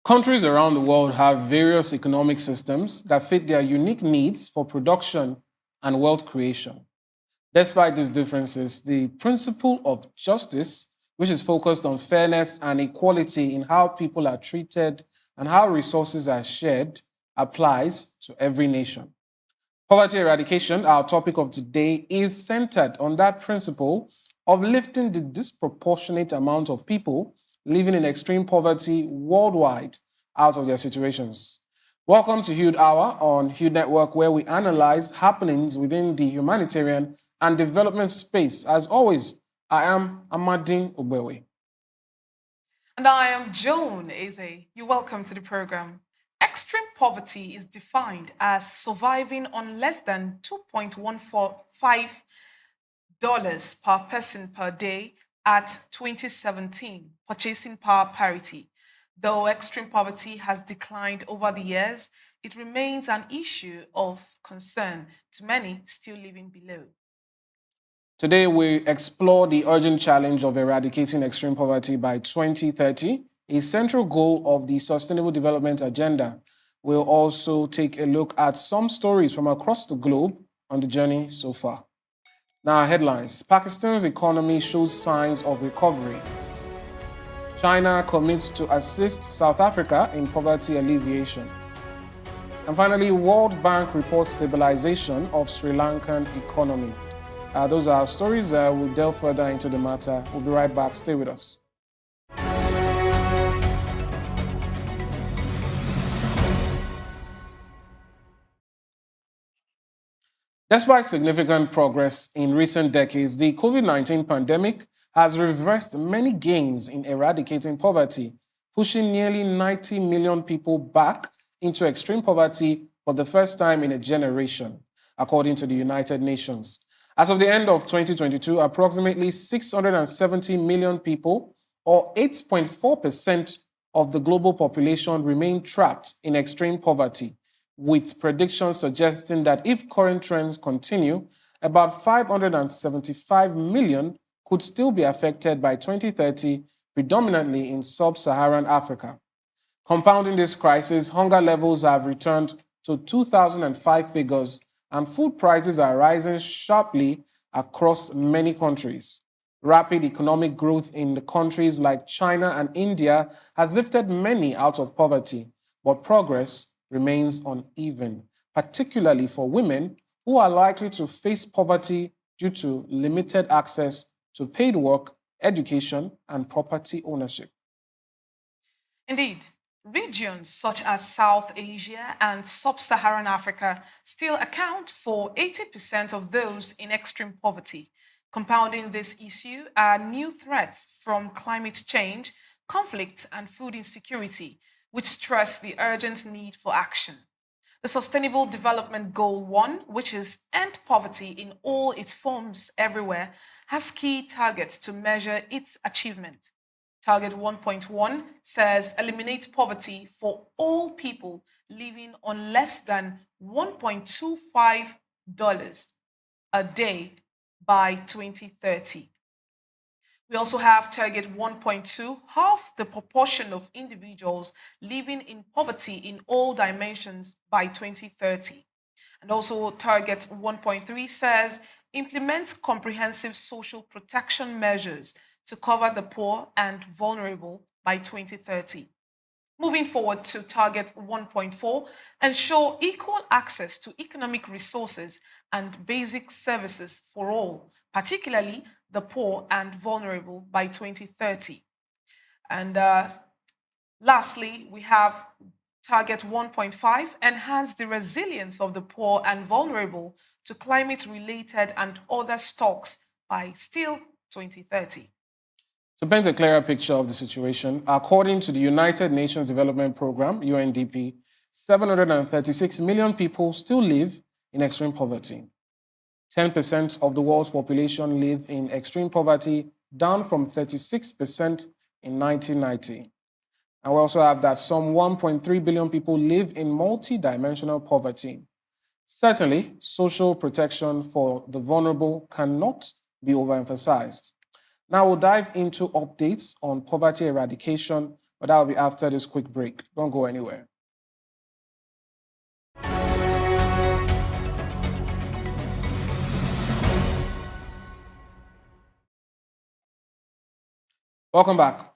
Countries around the world have various economic systems that fit their unique needs for production and wealth creation. Despite these differences, the principle of justice, which is focused on fairness and equality in how people are treated and how resources are shared, applies to every nation. Poverty eradication, our topic of today, is centered on that principle of lifting the disproportionate amount of people living in extreme poverty worldwide out of their situations. Welcome to Hude Hour on Hude Network, where we analyze happenings within the humanitarian and development space. As always, I am Amadine Obewe. And I am Joan Eze. You're welcome to the program. Extreme poverty is defined as surviving on less than $2.145 per person per day at 2017 purchasing power parity. Though extreme poverty has declined over the years, it remains an issue of concern to many still living below. Today, we explore the urgent challenge of eradicating extreme poverty by 2030, a central goal of the Sustainable Development Agenda. We'll also take a look at some stories from across the globe on the journey so far. Now, headlines. Pakistan's economy shows signs of recovery. China commits to assist South Africa in poverty alleviation. And finally, World Bank reports stabilization of Sri Lankan economy. Those are our stories. We'll delve further into the matter. We'll be right back. Stay with us. Despite significant progress in recent decades, the COVID-19 pandemic has reversed many gains in eradicating poverty, pushing nearly 90 million people back into extreme poverty for the first time in a generation, according to the United Nations. As of the end of 2022, approximately 670 million people, or 8.4% of the global population, remain trapped in extreme poverty, with predictions suggesting that if current trends continue, about 575 million could still be affected by 2030, predominantly in sub-Saharan Africa. Compounding this crisis, hunger levels have returned to 2005 figures, and food prices are rising sharply across many countries. Rapid economic growth in the countries like China and India has lifted many out of poverty, but progress remains uneven, particularly for women who are likely to face poverty due to limited access to paid work, education, and property ownership. Indeed, regions such as South Asia and Sub Saharan Africa still account for 80% of those in extreme poverty. Compounding this issue are new threats from climate change, conflict, and food insecurity, which stress the urgent need for action. The Sustainable Development Goal 1, which is end poverty in all its forms everywhere, has key targets to measure its achievement. Target 1.1 says eliminate poverty for all people living on less than $1.25 a day by 2030. We also have target 1.2, half the proportion of individuals living in poverty in all dimensions by 2030. And also target 1.3 says implement comprehensive social protection measures to cover the poor and vulnerable by 2030. Moving forward to target 1.4, ensure equal access to economic resources and basic services for all, particularly the poor and vulnerable by 2030. And lastly, we have target 1.5, enhance the resilience of the poor and vulnerable to climate related and other shocks by still 2030. To paint a clearer picture of the situation, according to the United Nations Development Programme, UNDP, 736 million people still live in extreme poverty. 10% of the world's population live in extreme poverty, down from 36% in 1990. And we also have that some 1.3 billion people live in multi-dimensional poverty. Certainly, social protection for the vulnerable cannot be overemphasized. Now we'll dive into updates on poverty eradication, but that will be after this quick break. Don't go anywhere. Welcome back.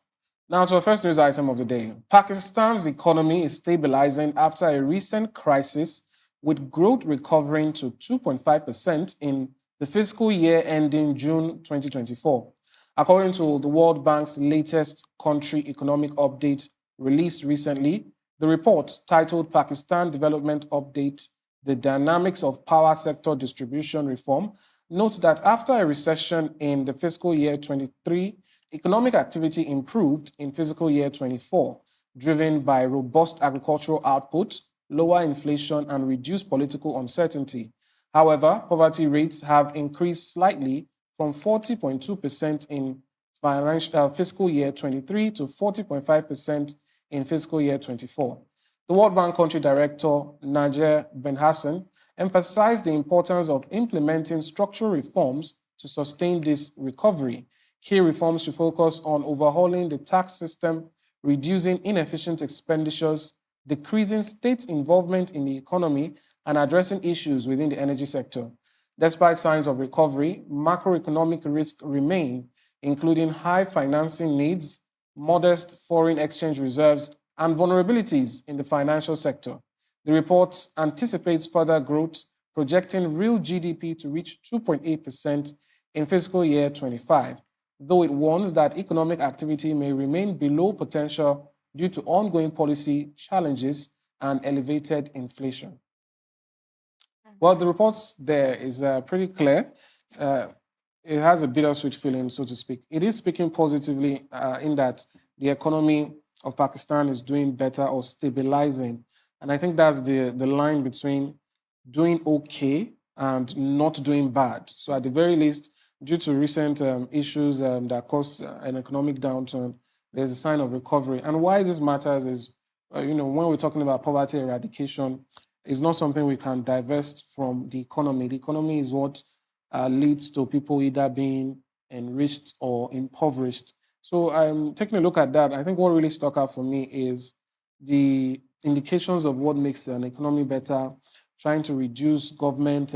Now to our first news item of the day. Pakistan's economy is stabilizing after a recent crisis, with growth recovering to 2.5% in the fiscal year ending June 2024. According to the World Bank's latest country economic update released recently, the report titled Pakistan Development Update: The Dynamics of Power Sector Distribution Reform notes that after a recession in the fiscal year 23, economic activity improved in fiscal year 24, driven by robust agricultural output, lower inflation, and reduced political uncertainty. However, poverty rates have increased slightly from 40.2% in fiscal year 23 to 40.5% in fiscal year 24. The World Bank Country Director, Najer Ben Hassan, emphasized the importance of implementing structural reforms to sustain this recovery. Key reforms should focus on overhauling the tax system, reducing inefficient expenditures, decreasing state involvement in the economy, and addressing issues within the energy sector. Despite signs of recovery, macroeconomic risks remain, including high financing needs, modest foreign exchange reserves, and vulnerabilities in the financial sector. The report anticipates further growth, projecting real GDP to reach 2.8% in fiscal year 25, though it warns that economic activity may remain below potential due to ongoing policy challenges and elevated inflation. Well, the reports there is pretty clear. Uh, it has a bittersweet feeling, so to speak. It is speaking positively in that the economy of Pakistan is doing better or stabilizing. And I think that's the line between doing okay and not doing bad. So, at the very least, due to recent issues that caused an economic downturn, there's a sign of recovery. And why this matters is, when we're talking about poverty eradication, it's not something we can divest from the economy. The economy is what leads to people either being enriched or impoverished. So I'm taking a look at that. I think what really stuck out for me is the indications of what makes an economy better, trying to reduce government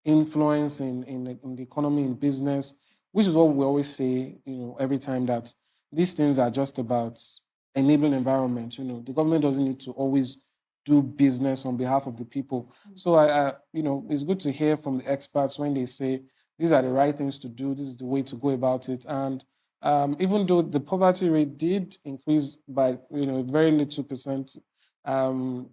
influence in the economy, in business, which is what we always say, every time that these things are just about enabling environment. The government doesn't need to always do business on behalf of the people. So it's good to hear from the experts when they say these are the right things to do. This is the way to go about it. And even though the poverty rate did increase by a very little percent, um,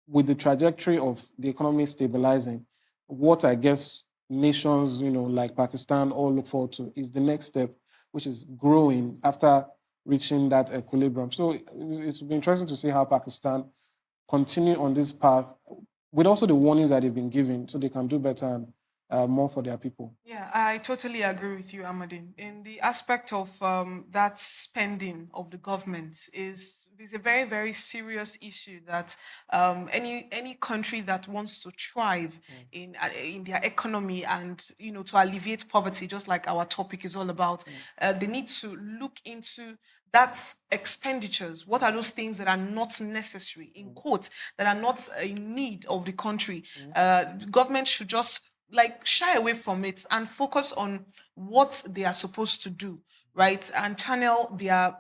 with the trajectory of the economy stabilizing, what I guess nations like Pakistan all look forward to is the next step, which is growing after reaching that equilibrium. So it's been interesting to see how Pakistan continue on this path with also the warnings that they've been given so they can do better and more for their people. Yeah, I totally agree with you, Amadine. In the aspect of that spending of the government is a very very serious issue that any country that wants to thrive in their economy and to alleviate poverty, just like our topic is all about, they need to look into that expenditures. What are those things that are not necessary in quotes that are not in need of the country? Government should just like shy away from it and focus on what they are supposed to do, right? And channel their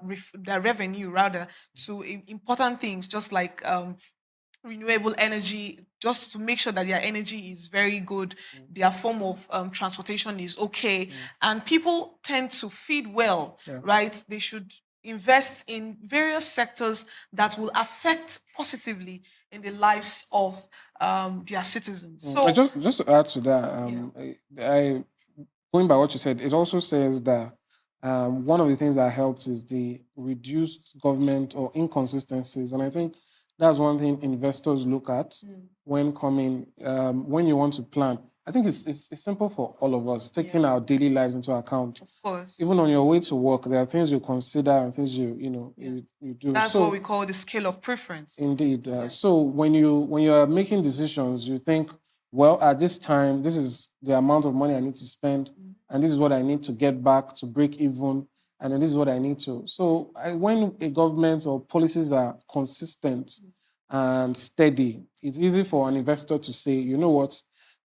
revenue rather to important things, just like renewable energy, just to make sure that their energy is very good, their form of transportation is okay, and people tend to feed well, Yeah. right? They should invest in various sectors that will affect positively in the lives of their citizens. I So just to add to that, yeah. I going by what you said, it also says that one of the things that helps is the reduced government or inconsistencies. And I think that's one thing investors look at when coming, when you want to plan. I think it's simple for all of us, taking our daily lives into account. Of course. Even on your way to work, there are things you consider and things you do. That's So what we call the scale of preference. indeed. So when you are making decisions, you think, well, at this time, this is the amount of money I need to spend, and this is what I need to get back to break even, and then this is what I need to. So when a government or policies are consistent and steady, it's easy for an investor to say, you know what,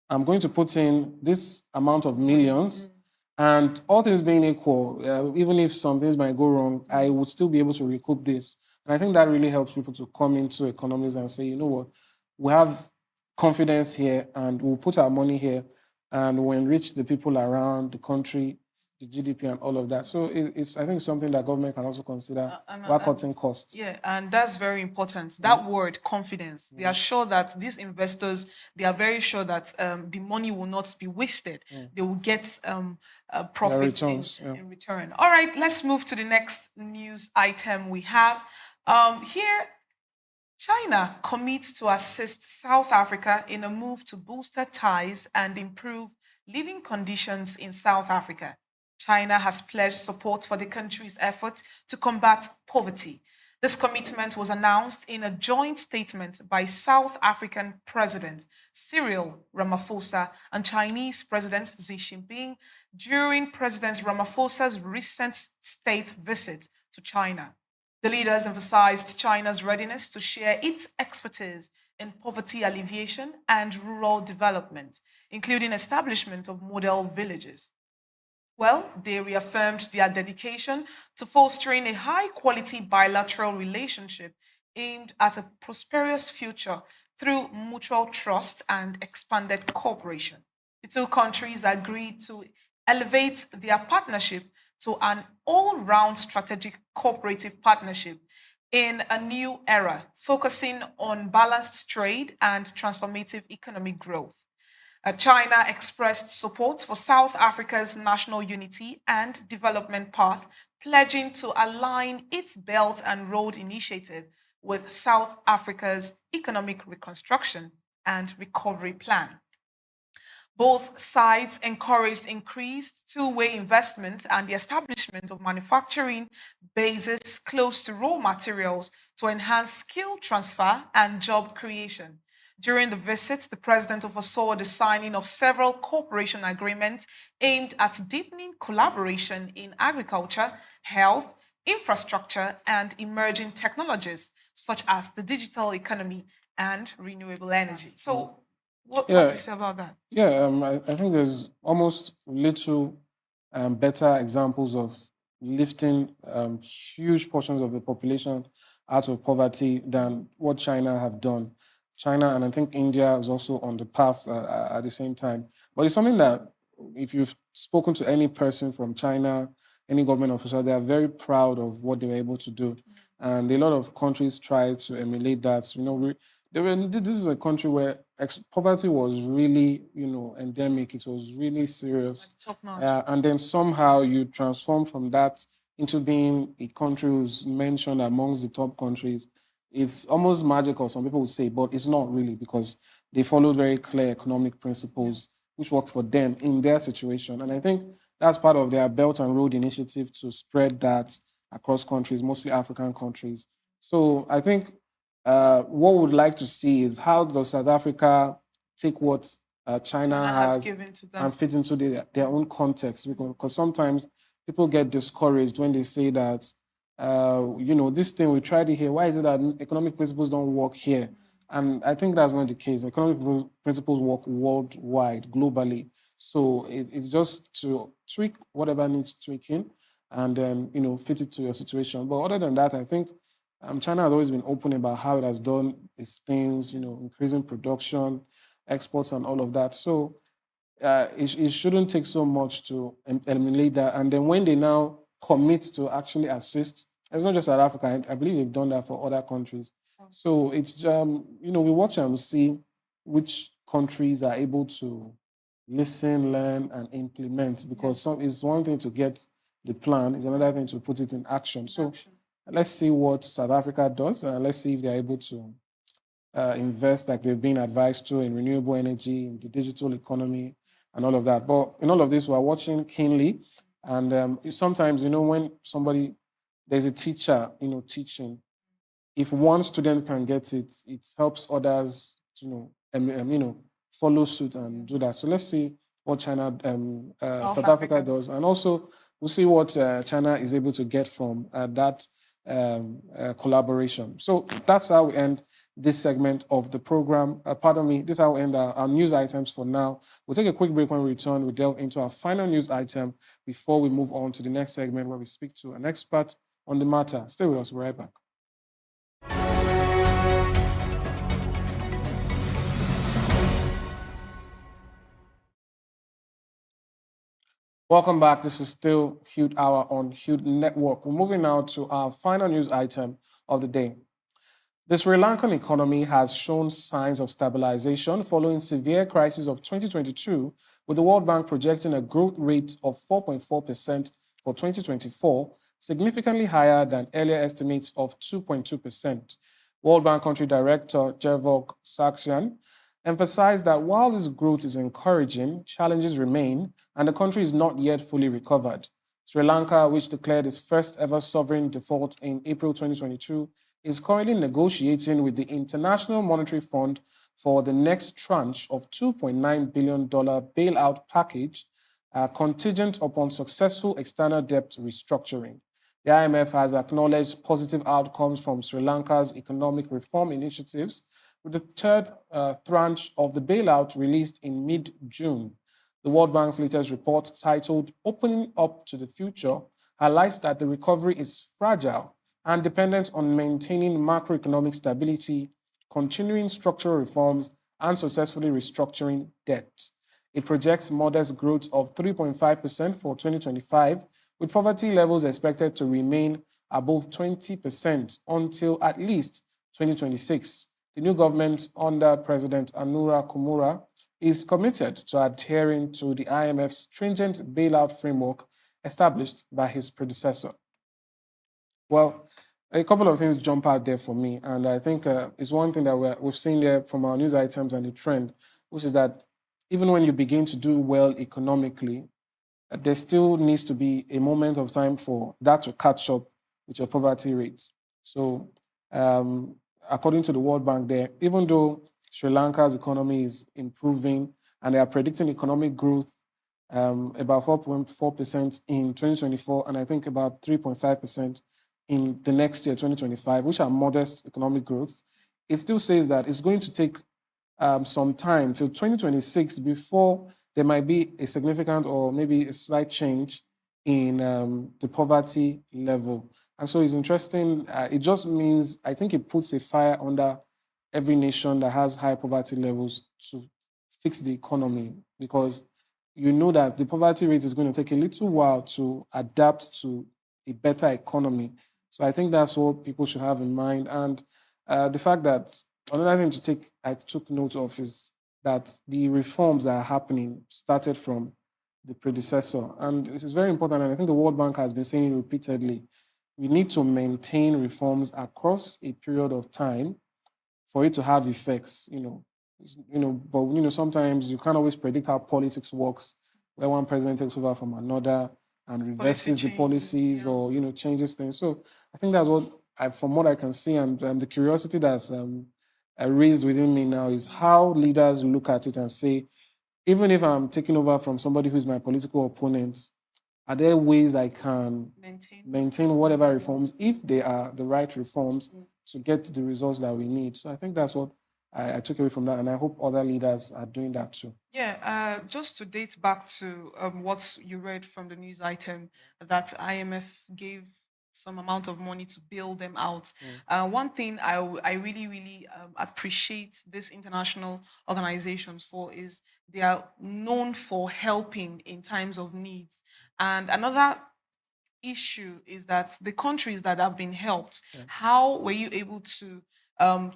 I'm going to put in this amount of millions. And all things being equal, even if some things might go wrong, I would still be able to recoup this. And I think that really helps people to come into economies and say, you know what, we have confidence here and we'll put our money here and we'll enrich the people around the country, the GDP and all of that. So it's I think something that government can also consider while cutting costs. Yeah, and that's very important. That word, confidence. They are sure that these investors, they are very sure that the money will not be wasted. They will get profits returns, in return. All right, let's move to the next news item we have. Here, China commits to assist South Africa in a move to booster ties and improve living conditions in South Africa. China has pledged support for the country's effort to combat poverty. This commitment was announced in a joint statement by South African President Cyril Ramaphosa and Chinese President Xi Jinping during President Ramaphosa's recent state visit to China. The leaders emphasized China's readiness to share its expertise in poverty alleviation and rural development, including establishment of model villages. Well, they reaffirmed their dedication to fostering a high quality bilateral relationship aimed at a prosperous future through mutual trust and expanded cooperation. The two countries agreed to elevate their partnership to an all round strategic cooperative partnership in a new era, focusing on balanced trade and transformative economic growth. China expressed support for South Africa's national unity and development path, pledging to align its Belt and Road Initiative with South Africa's economic reconstruction and recovery plan. Both sides encouraged increased two-way investment and the establishment of manufacturing bases close to raw materials to enhance skill transfer and job creation. During the visit, the president oversaw the signing of several cooperation agreements aimed at deepening collaboration in agriculture, health, infrastructure, and emerging technologies such as the digital economy and renewable energy. So, what do you say about that? Yeah, I think there's almost little better examples of lifting huge portions of the population out of poverty than what China have done. China and I think India is also on the path at the same time. But it's something that if you've spoken to any person from China, any government official, they are very proud of what they were able to do. And a lot of countries try to emulate that. This is a country where poverty was really, endemic. It was really serious. Top notch. And then somehow you transform from that into being a country who's mentioned amongst the top countries. It's almost magical, some people would say, but it's not really because they followed very clear economic principles which worked for them in their situation. And I think that's part of their Belt and Road initiative to spread that across countries, mostly African countries. So I think what we would like to see is how does South Africa take what China China has has given to them. and fit into their own context. Because sometimes people get discouraged when they say that, this thing we tried it here. Why is it that economic principles don't work here? And I think that's not the case. Economic principles work worldwide, globally. So it's just to tweak whatever needs tweaking and then, fit it to your situation. But other than that, I think China has always been open about how it has done its things, increasing production, exports, and all of that. So it shouldn't take so much to eliminate that. And then when they now commit to actually assist, it's not just South Africa. I believe they've done that for other countries. So it's we watch and see which countries are able to listen, learn, and implement. Because some it's one thing to get the plan, it's another thing to put it in action. So let's see what South Africa does. Let's see if they're able to invest like they've been advised to in renewable energy, in the digital economy, and all of that. But in all of this, we're watching keenly. And sometimes, when somebody, there's a teacher, teaching, if one student can get it, it helps others, follow suit and do that. So let's see what South Africa does, and also we'll see what China is able to get from that collaboration. So that's how we end this segment of the program. Pardon me, this is how we end our news items for now. We'll take a quick break. When we return, we'll delve into our final news item before we move on to the next segment where we speak to an expert on the matter. Stay with us. We'll be right back. Welcome back. This is still Hude Hour on Hude Network. We're moving now to our final news item of the day. The Sri Lankan economy has shown signs of stabilization following severe crisis of 2022, with the World Bank projecting a growth rate of 4.4% for 2024, significantly higher than earlier estimates of 2.2%. World Bank Country Director Jervok Saksyan emphasized that while this growth is encouraging, challenges remain and the country is not yet fully recovered. Sri Lanka, which declared its first ever sovereign default in April 2022, is currently negotiating with the International Monetary Fund for the next tranche of $2.9 billion bailout package, contingent upon successful external debt restructuring. The IMF has acknowledged positive outcomes from Sri Lanka's economic reform initiatives, with the third tranche of the bailout released in mid-June. The World Bank's latest report, titled Opening Up to the Future, highlights that the recovery is fragile and dependent on maintaining macroeconomic stability, continuing structural reforms, and successfully restructuring debt. It projects modest growth of 3.5% for 2025, with poverty levels expected to remain above 20% until at least 2026. The new government under President Anura Kumura is committed to adhering to the IMF's stringent bailout framework established by his predecessor. Well, a couple of things jump out there for me, and I think it's one thing that we've seen there from our news items and the trend, which is that even when you begin to do well economically, there still needs to be a moment of time for that to catch up with your poverty rates. So, um, according to the World Bank, there, even though Sri Lanka's economy is improving and they are predicting economic growth about 4.4% in 2024, and I think about 3.5% in the next year, 2025, which are modest economic growth, it still says that it's going to take some time till 2026 before there might be a significant or maybe a slight change in the poverty level. And so it's interesting. It just means, I think it puts a fire under every nation that has high poverty levels to fix the economy, because you know that the poverty rate is going to take a little while to adapt to a better economy. So I think that's what people should have in mind. And the fact that another thing I took note of is that the reforms that are happening started from the predecessor. And this is very important. And I think the World Bank has been saying it repeatedly. We need to maintain reforms across a period of time for it to have effects, but sometimes you can't always predict how politics works, where one president takes over from another and reverses the policies or changes things. So I think that's from what I can see, and the curiosity that's raised within me now is how leaders look at it and say, even if I'm taking over from somebody who's my political opponent, are there ways I can maintain whatever reforms, if they are the right reforms, to get the results that we need? So I think that's what I took away from that, and I hope other leaders are doing that too. Yeah, just to date back to what you read from the news item, that IMF gave some amount of money to bail them out. One thing I really, really appreciate these international organizations for is they are known for helping in times of needs. And another issue is that the countries that have been helped, how were you able to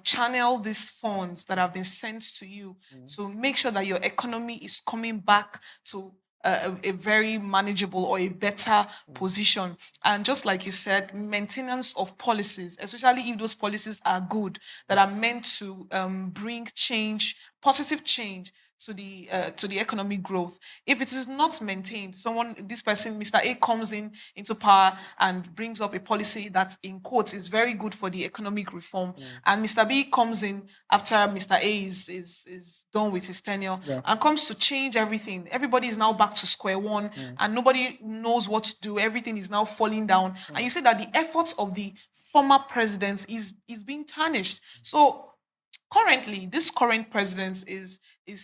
channel these funds that have been sent to you to make sure that your economy is coming back to a very manageable or a better position. And just like you said, maintenance of policies, especially if those policies are good, that are meant to bring change, positive change to the economic growth. If it is not maintained, this person, Mr. A, comes into power and brings up a policy that, in quotes, is very good for the economic reform, and Mr. B comes in after Mr. A is done with his tenure, and comes to change everything. Everybody is now back to square one, and nobody knows what to do. Everything is now falling down, and you say that the efforts of the former presidents is being tarnished. So currently, this current president is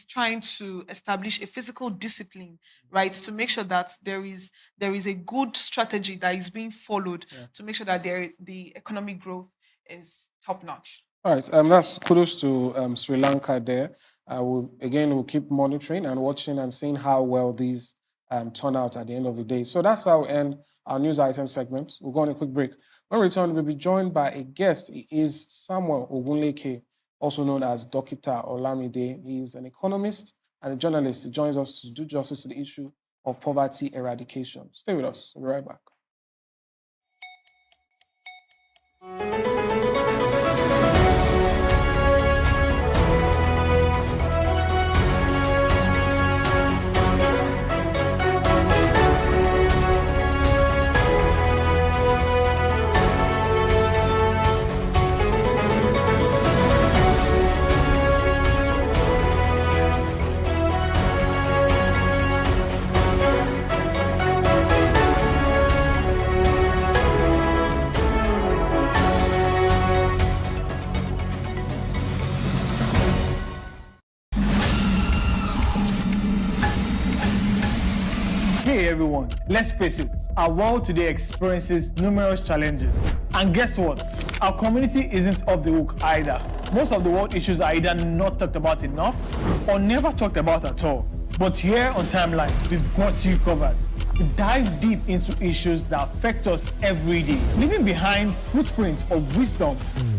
trying to establish a physical discipline, right, to make sure that there is a good strategy that is being followed to make sure that the economic growth is top notch. All right, that's kudos to Sri Lanka there. We'll keep monitoring and watching and seeing how well these turn out at the end of the day. So that's how we end our news item segment. We'll go on a quick break. When we return, we'll be joined by a guest. He is Samuel Ogunleke, also known as Dr. Olamide. He's an economist and a journalist. He joins us to do justice to the issue of poverty eradication. Stay with us. We'll be right back. Hey everyone, let's face it, our world today experiences numerous challenges. And guess what? Our community isn't off the hook either. Most of the world issues are either not talked about enough or never talked about at all. But here on Timeline, we've got you covered. We dive deep into issues that affect us every day, leaving behind footprints of wisdom,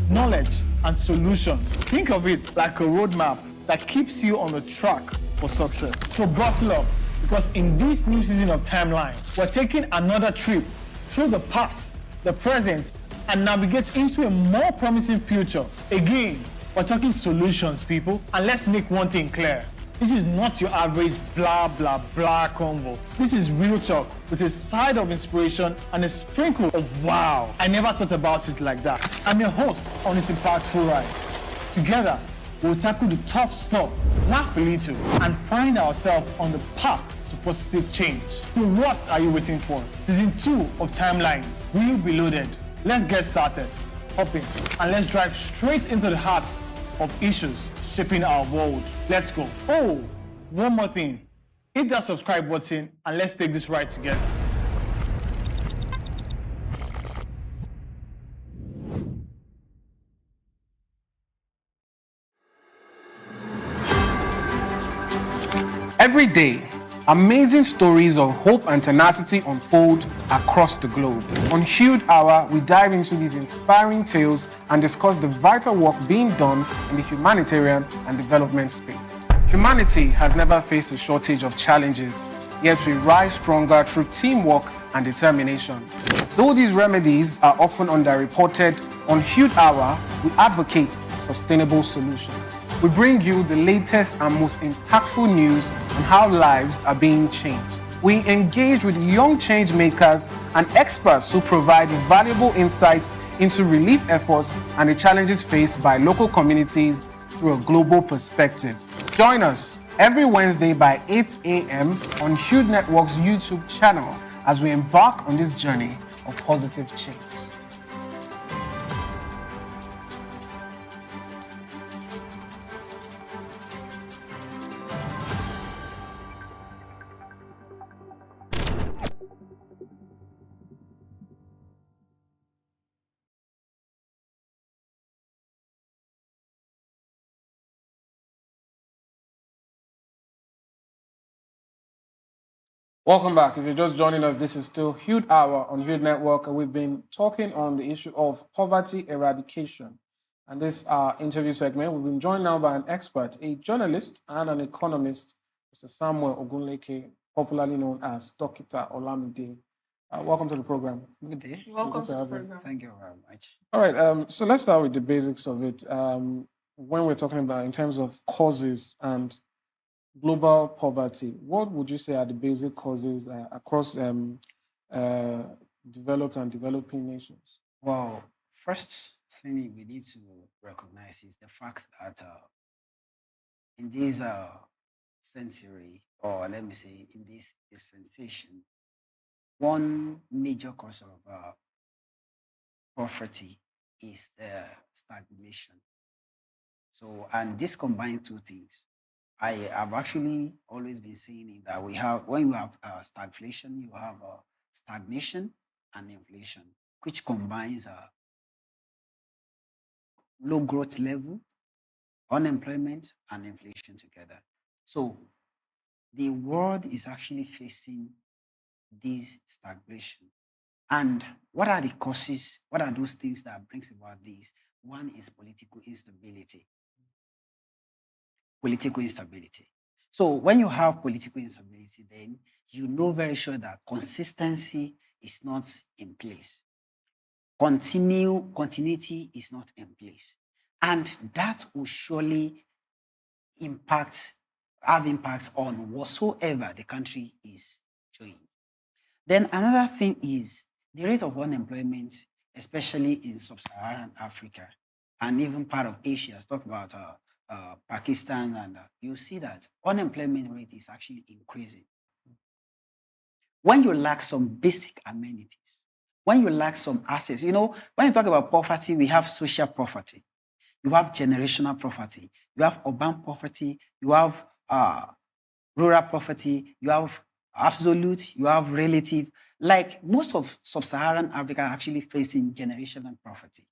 knowledge, and solutions. Think of it like a roadmap that keeps you on the track for success. So buckle up, because in this new season of Timeline, we're taking another trip through the past, the present, and navigate into a more promising future. Again, we're talking solutions, people. And let's make one thing clear. This is not your average blah, blah, blah convo. This is real talk with a side of inspiration and a sprinkle of wow. I never thought about it like that. I'm your host on this impactful ride. Together, we'll tackle the tough stuff, laugh a little, and find ourselves on the path to positive change. So what are you waiting for? Season 2 of Timeline will be loaded. Let's get started. Hop in, and let's drive straight into the heart of issues shaping our world. Let's go. Oh, one more thing. Hit that subscribe button and let's take this ride together. Every day, amazing stories of hope and tenacity unfold across the globe. On Hude Hour, we dive into these inspiring tales and discuss the vital work being done in the humanitarian and development space. Humanity has never faced a shortage of challenges, yet we rise stronger through teamwork and determination. Though these remedies are often underreported, on Hude Hour, we advocate sustainable solutions. We bring you the latest and most impactful news on how lives are being changed. We engage with young change makers and experts who provide valuable insights into relief efforts and the challenges faced by local communities through a global perspective. Join us every Wednesday by 8 a.m. on Hude Network's YouTube channel as we embark on this journey of positive change. Welcome back. If you're just joining us, this is still Hude Hour on Hude Network, and we've been talking on the issue of poverty eradication. And this interview segment, we've been joined now by an expert, a journalist and an economist, Mr. Samuel Ogunleke, popularly known as Dr. Olamide. Welcome to the program. Good day. Welcome to the have you. program. Thank you very much. All right, so let's start with the basics of it. When we're talking about in terms of causes and global poverty, what would you say are the basic causes across developed and developing nations? Well, first thing we need to recognize is the fact that in this century, or let me say in this dispensation, one major cause of poverty is the stagnation. So, and this combines two things. I have actually always been saying it that when you have stagflation, you have stagnation and inflation, which combines a low growth level, unemployment, and inflation together. So the world is actually facing this stagnation. And what are the causes? What are those things that brings about this? One is political instability. Political instability. So when you have political instability, then you know very sure that consistency is not in place. Continuity is not in place. And that will surely have impact on whatsoever the country is doing. Then another thing is the rate of unemployment, especially in sub-Saharan Africa and even part of Asia. Let's talk about Pakistan, and you see that unemployment rate is actually increasing. When you lack some basic amenities, when you lack some assets, when you talk about poverty, we have social poverty, you have generational poverty, you have urban poverty, you have rural poverty, you have absolute, you have relative. Like most of sub-Saharan Africa are actually facing generational poverty.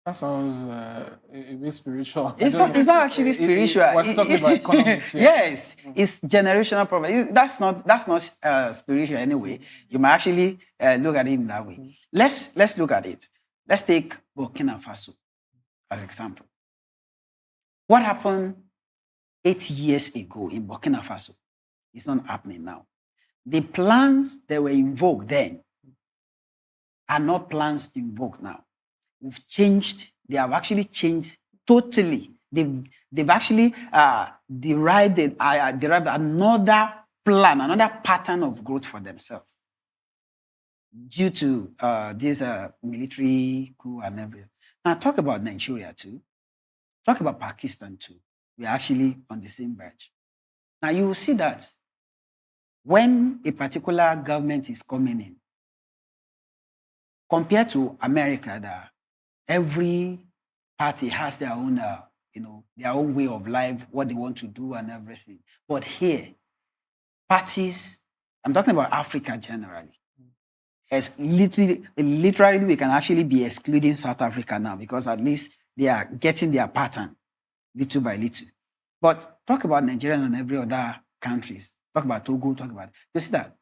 That sounds a bit spiritual. It's not actually spiritual. We're talking about economics here. Yes, it's generational poverty. That's not spiritual anyway. You might actually look at it in that way. Let's look at it. Let's take Burkina Faso as an example. What happened 8 years ago in Burkina Faso is not happening now. The plans that were invoked then are not plans invoked now. We've changed. They have actually changed totally. They've actually derived another plan, another pattern of growth for themselves due to this military coup and everything. Now talk about Nigeria too. Talk about Pakistan too. We are actually on the same verge. Now you will see that when a particular government is coming in, compared to America, that every party has their own, their own way of life, what they want to do and everything. But here, parties, I'm talking about Africa generally, as literally we can actually be excluding South Africa now because at least they are getting their pattern little by little. But talk about Nigeria and every other countries. Talk about Togo, you see that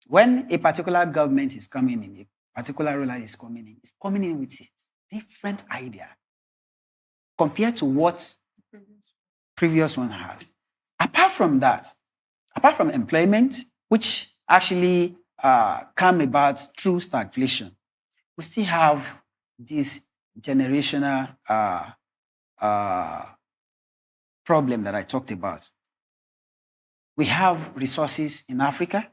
when a particular government is coming in, a particular ruler is coming in with different idea compared to what previous one had. Apart from that, apart from employment, which actually come about through stagflation, we still have this generational problem that I talked about. We have resources in Africa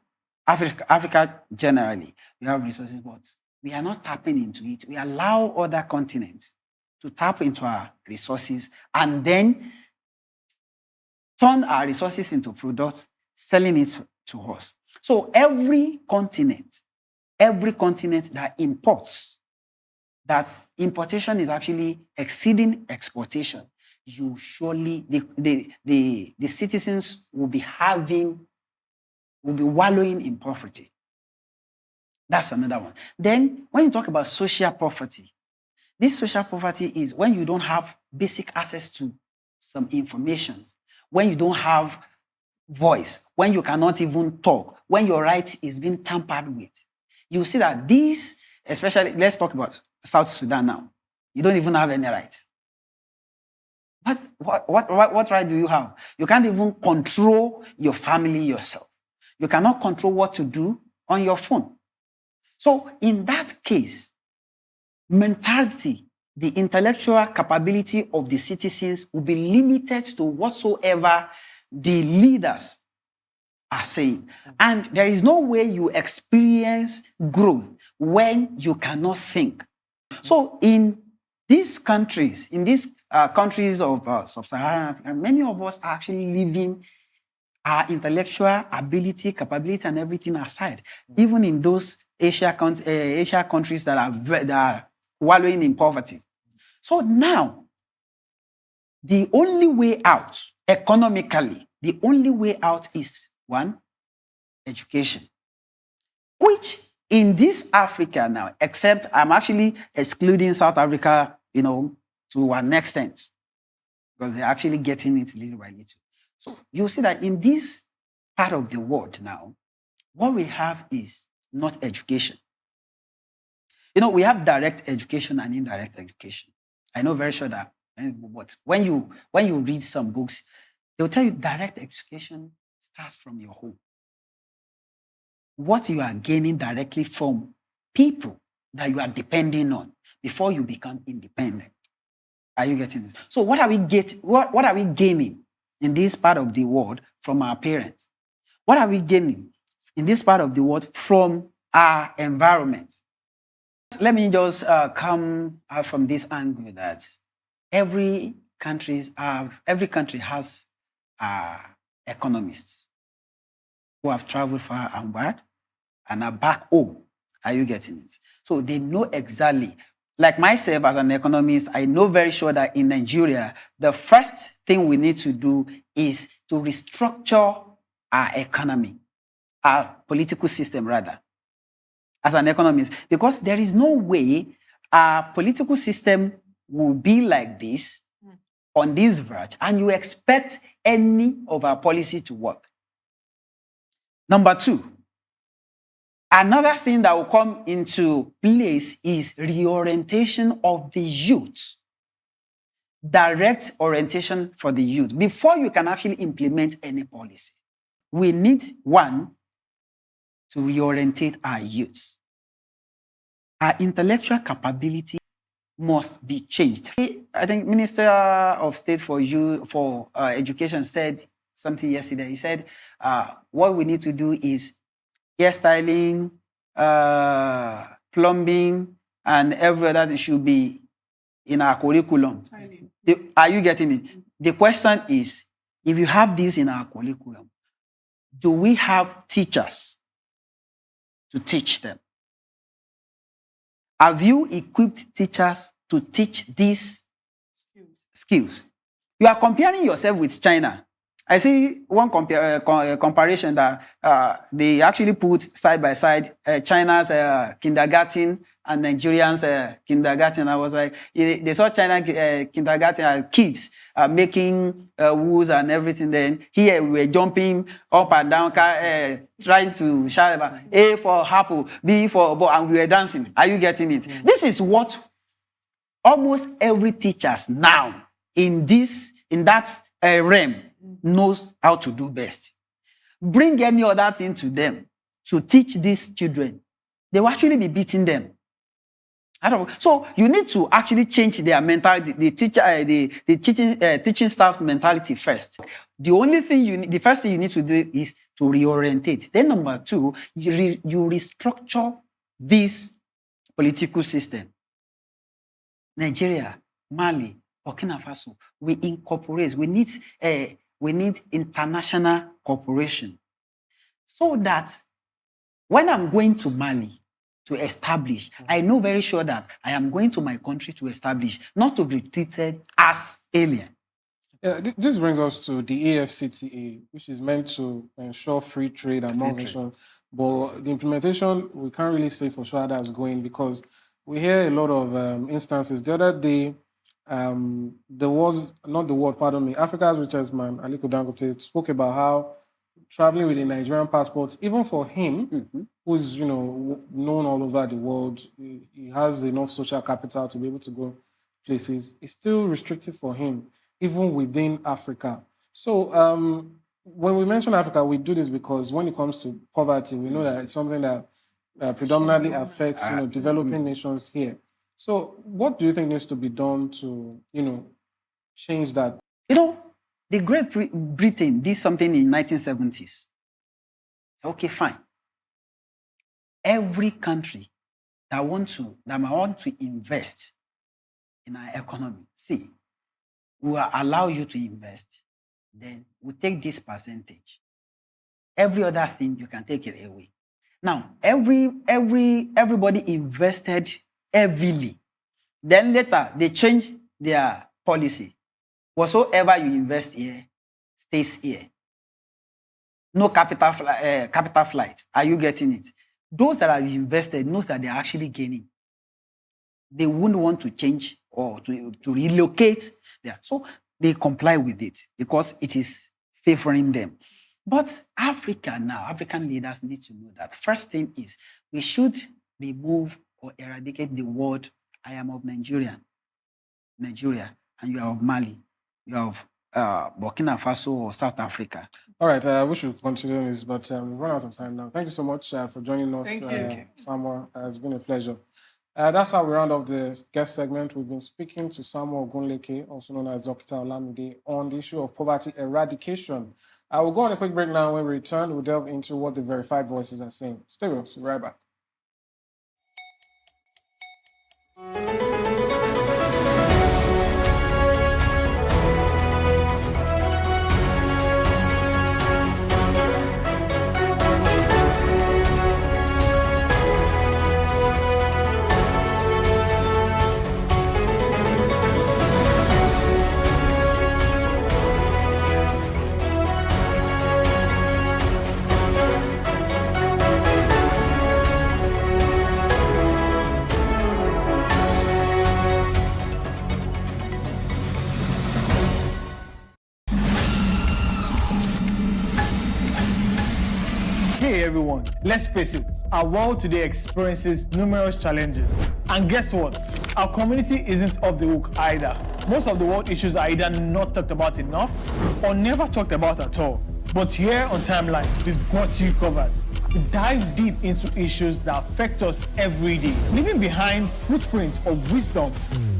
generally. We have resources, but we are not tapping into it. We allow other continents to tap into our resources and then turn our resources into products, selling it to us. So every continent that imports, that importation is actually exceeding exportation, you surely, the citizens will be wallowing in poverty. That's another one. Then when you talk about social poverty, this social poverty is when you don't have basic access to some information, when you don't have voice, when you cannot even talk, when your right is being tampered with. You see that these, especially, let's talk about South Sudan now. You don't even have any rights. But what right do you have? You can't even control your family yourself. You cannot control what to do on your phone. So in that case, mentality, the intellectual capability of the citizens will be limited to whatsoever the leaders are saying. And there is no way you experience growth when you cannot think. So in these countries, countries of sub-Saharan Africa, many of us are actually living our intellectual ability, capability, and everything aside. Even in those Asia countries that are wallowing in poverty. So now, the only way out economically, the only way out is one, education. Which in this Africa now, except I'm actually excluding South Africa, to an extent, because they're actually getting it little by little. So you see that in this part of the world now, what we have is not education. We have direct education and indirect education. I know very sure that, but when you read some books, they'll tell you direct education starts from your home. What you are gaining directly from people that you are depending on before you become independent. Are you getting this? So what are we gaining in this part of the world from our parents? What are we gaining in this part of the world from our environment? Let me just come out from this angle that every country has economists who have traveled far and wide and are back home. Are you getting it? So they know exactly. Like myself as an economist, I know very sure that in Nigeria, the first thing we need to do is to restructure our economy, our political system rather, as an economist, because there is no way our political system will be like this on this verge, and you expect any of our policy to work. Number two, another thing that will come into place is reorientation of the youth. Direct orientation for the youth. Before you can actually implement any policy, we need, one, to reorientate our youth. Our intellectual capability must be changed. I think Minister of State for Education said something yesterday. He said, what we need to do is hairstyling, plumbing, and every other thing should be in our curriculum. Are you getting it? The question is, if you have this in our curriculum, do we have teachers to teach them? Have you equipped teachers to teach these skills? You are comparing yourself with China. I see one comparison that they actually put side by side China's kindergarten and Nigerians' kindergarten. I was like, they saw China kindergarten kids making woods and everything. Then here we were jumping up and down, trying to shout about A for apple, B for ball, and we were dancing. Are you getting it? Mm-hmm. This is what almost every teacher now in that realm knows how to do best. Bring any other thing to them to teach these children, they will actually be beating them. I don't know. So you need to actually change their mentality, the teaching staff's mentality first. The first thing you need to do is to reorientate. Then number two, you restructure this political system. Nigeria, Mali, Burkina Faso, we incorporate. We need international cooperation so that when I'm going to Mali to establish, I know very sure that I am going to my country to establish, not to be treated as alien. Yeah, this brings us to the AFCTA, which is meant to ensure free trade among nations. But the implementation, we can't really say for sure how that's going, because we hear a lot of instances. The other day, Africa's richest man, Aliko Dangote, spoke about how traveling with a Nigerian passport, even for him, who's known all over the world, he has enough social capital to be able to go places, it's still restrictive for him. even within Africa. So when we mention Africa, we do this because when it comes to poverty, we know that it's something that predominantly affects developing nations here. So what do you think needs to be done to change that? You know, the Great Britain did something in 1970s. Okay, fine. Every country that might want to invest in our economy, see, we will allow you to invest. Then we take this percentage. Every other thing you can take it away. Now, everybody invested heavily. Then later they changed their policy. Whatsoever you invest here stays here. No capital flight. Are you getting it? Those that have invested knows that they're actually gaining. They wouldn't want to change or to relocate there. So they comply with it because it is favoring them. But African leaders need to know that first thing is we should remove or eradicate the word I am of Nigeria, and you are of Mali, you are of Burkina Faso or South Africa. All right, we should continue this, but we've run out of time now. Thank you so much for joining us, Thank you. Samuel. It's been a pleasure. That's how we round off the guest segment. We've been speaking to Samuel Ogunleke, also known as Dr. Olamide, on the issue of poverty eradication. I will go on a quick break now. When we return, we'll delve into what the verified voices are saying. Stay with us. We'll be right back. Hey everyone, let's face it, our world today experiences numerous challenges. And guess what? Our community isn't off the hook either. Most of the world issues are either not talked about enough or never talked about at all. But here on Timeline, we've got you covered. We dive deep into issues that affect us every day, leaving behind footprints of wisdom,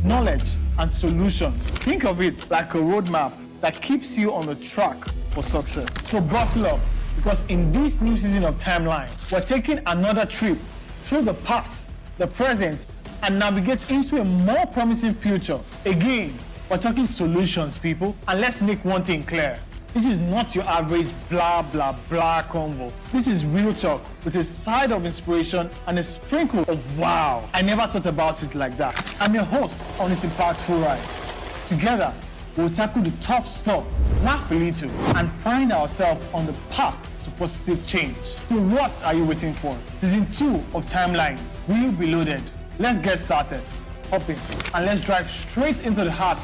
knowledge, and solutions. Think of it like a roadmap that keeps you on the track for success. So buckle up, because in this new season of Timeline, we're taking another trip through the past, the present, and navigate into a more promising future. Again, we're talking solutions, people, and let's make one thing clear. This is not your average blah blah blah convo. This is real talk with a side of inspiration and a sprinkle of wow. I never thought about it like that. I'm your host on this impactful ride. Together, we'll tackle the tough stuff, laugh a little, and find ourselves on the path to positive change. So what are you waiting for? Season 2 of Timeline will be loaded. Let's get started. Hop in and let's drive straight into the heart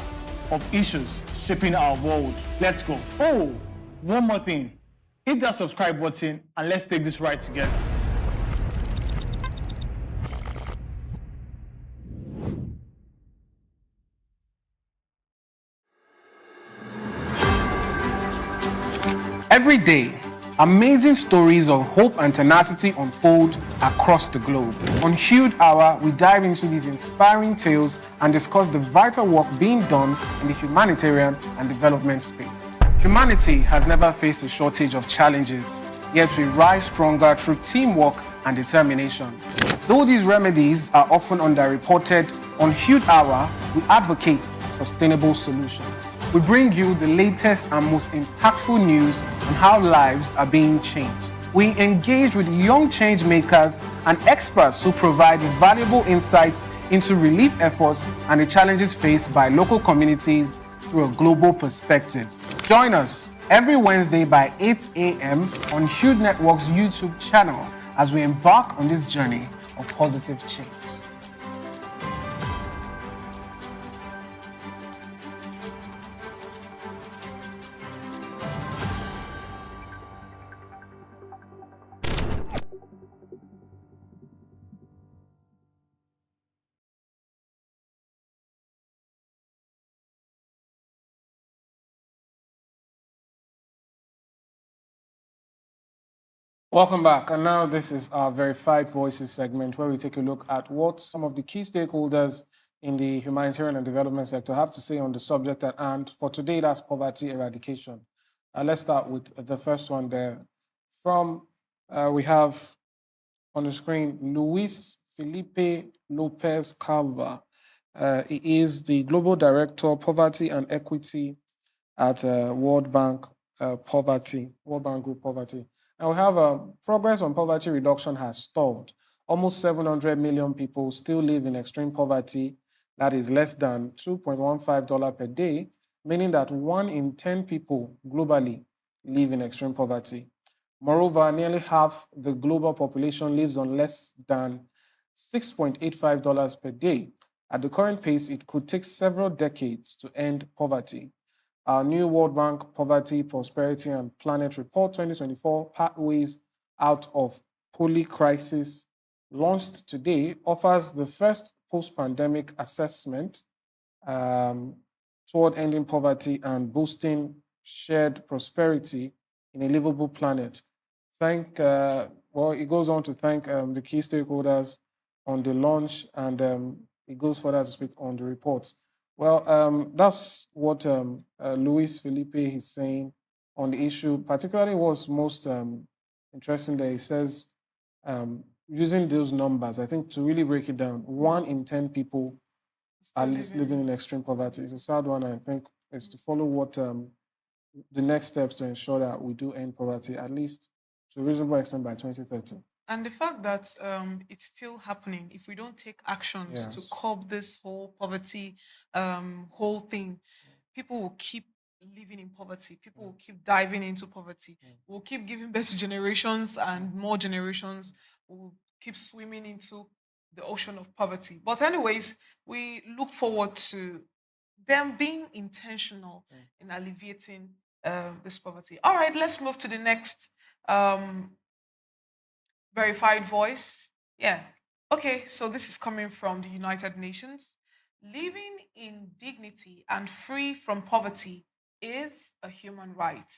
of issues shaping our world. Let's go. Oh, one more thing. Hit that subscribe button and let's take this ride together. Every day, amazing stories of hope and tenacity unfold across the globe. On Hude Hour, we dive into these inspiring tales and discuss the vital work being done in the humanitarian and development space. Humanity has never faced a shortage of challenges, yet we rise stronger through teamwork and determination. Though these remedies are often underreported, on Hude Hour, we advocate sustainable solutions. We bring you the latest and most impactful news on how lives are being changed. We engage with young change makers and experts who provide valuable insights into relief efforts and the challenges faced by local communities through a global perspective. Join us every Wednesday by 8 a.m. on Hude Network's YouTube channel as we embark on this journey of positive change. Welcome back. And now this is our Verified Voices segment where we take a look at what some of the key stakeholders in the humanitarian and development sector have to say on the subject at hand. For today, that's poverty eradication. Let's start with the first one there. We have on the screen Luis Felipe Lopez Calva. He is the Global Director, Poverty and Equity at World Bank World Bank Group Poverty. And we have progress on poverty reduction has stalled. Almost 700 million people still live in extreme poverty, that is less than $2.15 per day, meaning that 1 in 10 people globally live in extreme poverty. Moreover, nearly half the global population lives on less than $6.85 per day. At the current pace, it could take several decades to end poverty. Our new World Bank Poverty, Prosperity, and Planet Report 2024, Pathways Out of Poly-Crisis, launched today, offers the first post-pandemic assessment um, toward ending poverty and boosting shared prosperity in a livable planet. It goes on to thank the key stakeholders on the launch, and it goes further to speak on the reports. Well, that's what Luis Felipe is saying on the issue. Particularly, what's most interesting there, he says, using those numbers, I think to really break it down, 1 in 10 people are living in extreme poverty. It's a sad one, I think, is to follow what the next steps to ensure that we do end poverty, at least to a reasonable extent by 2030. And the fact that it's still happening, if we don't take actions to Yes. curb this whole poverty whole thing, people will keep living in poverty. People will keep diving into poverty. We'll keep giving birth to generations, and more generations will keep swimming into the ocean of poverty. But anyways, we look forward to them being intentional in alleviating this poverty. All right, let's move to the next um, verified voice. Yeah. Okay, so this is coming from the United Nations. Living in dignity and free from poverty is a human right.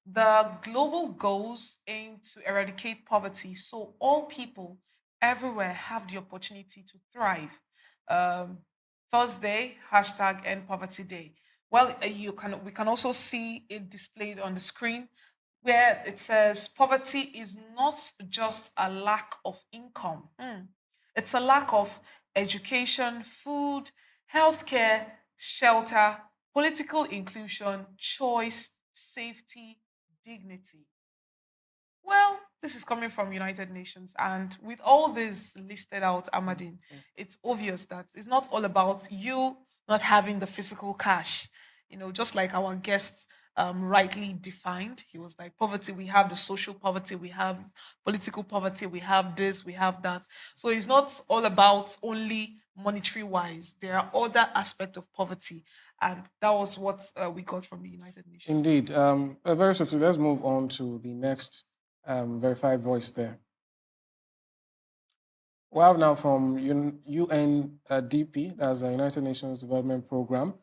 The global goals aim to eradicate poverty so all people everywhere have the opportunity to thrive. Um, Thursday, hashtag End Poverty Day. Well, we can also see it displayed on the screen where it says poverty is not just a lack of income. It's a lack of education, food, healthcare, shelter, political inclusion, choice, safety, dignity. Well, this is coming from United Nations, and with all this listed out, Amadine, it's obvious that it's not all about you not having the physical cash. Just like our guest rightly defined, he was like, poverty, we have the social poverty, we have political poverty, we have this, we have that. So it's not all about only monetary wise. There are other aspects of poverty, and that was what we got from the United Nations. Indeed. Very swiftly, let's move on to the next verified voice there. We have now from UNDP, that's the United Nations Development Program,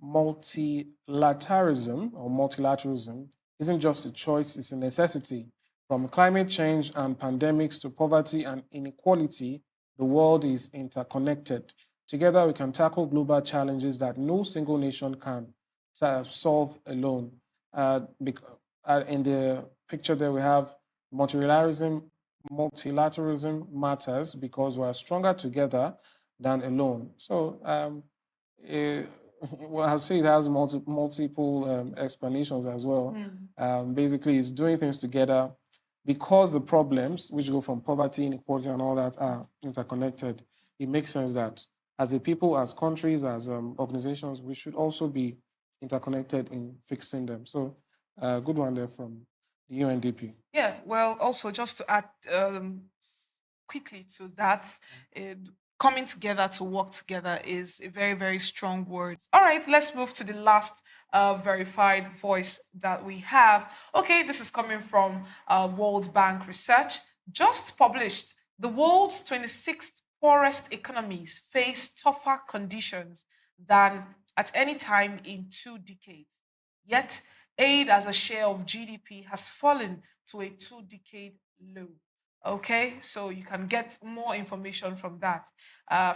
multilateralism isn't just a choice, it's a necessity. From climate change and pandemics to poverty and inequality, the world is interconnected. Together, we can tackle global challenges that no single nation can solve alone. In the picture there, we have multilateralism matters because we are stronger together than alone. So, well, I'll say it has multiple explanations as well. Basically, it's doing things together because the problems, which go from poverty, inequality, and all that, are interconnected. It makes sense that as a people, as countries, as organizations, we should also be interconnected in fixing them. So, good one there from the UNDP. Yeah, well, also just to add quickly to that, coming together to work together is a very, very strong word. All right, let's move to the last verified voice that we have. Okay, this is coming from World Bank research, just published. The world's 26th poorest economies face tougher conditions than at any time in 2 decades. Yet, aid as a share of GDP has fallen to a 2-decade low. Okay, so you can get more information from that,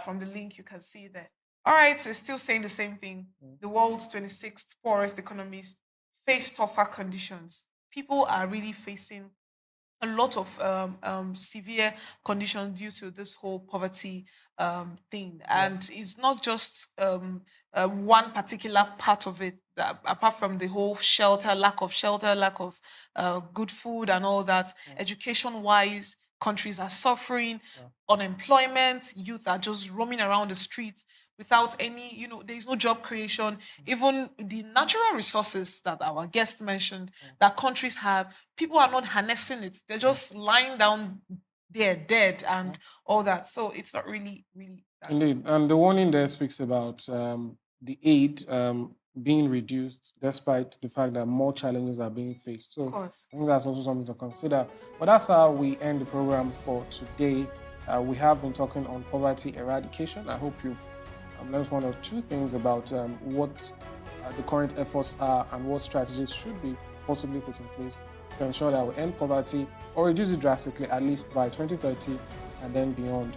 from the link you can see there. All right, it's still saying the same thing. The world's 26th poorest economies face tougher conditions. People are really facing a lot of severe conditions due to this whole poverty thing. And it's not just one particular part of it, that, apart from the whole lack of good food and all that. Education wise, countries are suffering, unemployment, youth are just roaming around the streets without any, there's no job creation. Even the natural resources that our guest mentioned that countries have, people are not harnessing it. They're just lying down there dead and all that. So it's not really, really that. Indeed. And the warning there speaks about the aid being reduced despite the fact that more challenges are being faced. So Of course. I think that's also something to consider. But that's how we end the program for today. We have been talking on poverty eradication. I hope you've learned one or two things about what the current efforts are and what strategies should be possibly put in place to ensure that we end poverty or reduce it drastically, at least by 2030 and then beyond.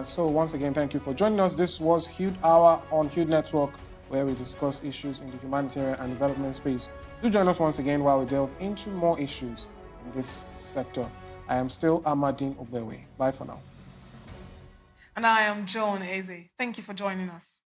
So once again, thank you for joining us. This was Hude Hour on Hude Network, where we discuss issues in the humanitarian and development space. Do join us once again while we delve into more issues in this sector. I am still Amadine Ogbewe. Bye for now. And I am Joan Eze. Thank you for joining us.